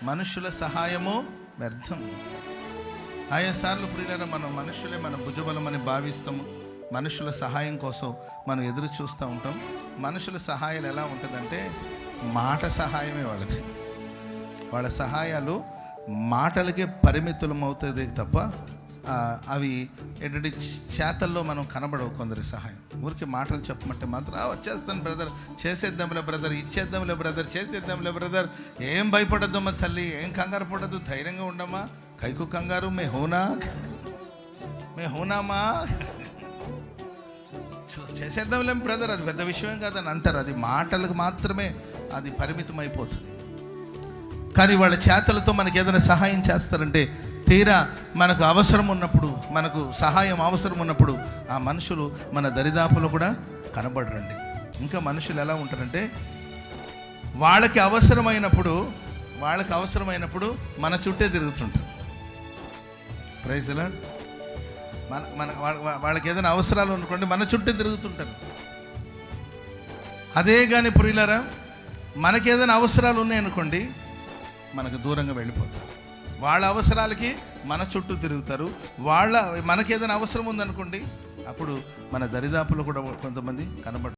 మనుషుల సహాయము వ్యర్థం. ఆయసార్లు ప్రియులైన మనం మనుషులే మన భుజబలమని భావిస్తాము. మనుషుల సహాయం కోసం మనం ఎదురు చూస్తూ ఉంటాం. మనుషుల సహాయాలు ఎలా ఉంటుందంటే మాట సహాయమే వాళ్ళది. వాళ్ళ సహాయాలు మాటలకే పరిమితులం అవుతుంది తప్ప అవి ఏంటంటే చేతల్లో మనం కనబడవు. కొందరి సహాయం ఊరికి మాటలు చెప్పమంటే మాత్రం వచ్చేస్తాను బ్రదర్, చేసేద్దాంలే బ్రదర్, ఇచ్చేద్దాంలే బ్రదర్, చేసేద్దాంలే బ్రదర్, ఏం భయపడద్దమ్మా తల్లి, ఏం కంగారు పడద్దు, ధైర్యంగా ఉండమ్మా, కైకు కంగారు మే హోనామా చేసేద్దాంలేం బ్రదర్, అది పెద్ద విషయం కాదని అంటారు. అది మాటలకు మాత్రమే అది పరిమితం అయిపోతుంది. కానీ వాళ్ళ చేతలతో మనకి ఏదైనా సహాయం చేస్తారంటే తీరా మనకు అవసరం ఉన్నప్పుడు, మనకు సహాయం అవసరం ఉన్నప్పుడు ఆ మనుషులు మన దరిదాపులో కూడా కనబడరండి. ఇంకా మనుషులు ఎలా ఉంటారంటే వాళ్ళకి అవసరమైనప్పుడు మన చుట్టే తిరుగుతుంటారు. Praise lord. మన వాళ్ళకి ఏదైనా అవసరాలు అనుకోండి మన చుట్టే తిరుగుతుంటారు. అదే కానీ ప్రియులారా మనకి ఏదైనా అవసరాలు ఉన్నాయనుకోండి మనకు దూరంగా వెళ్ళిపోతారు. వాళ్ళ అవసరాలకి మన చుట్టూ తిరుగుతారు. మనకి ఏదైనా అవసరం ఉందనుకోండి అప్పుడు మన దరిదాపులో కూడా కొంతమంది కనబడతారు.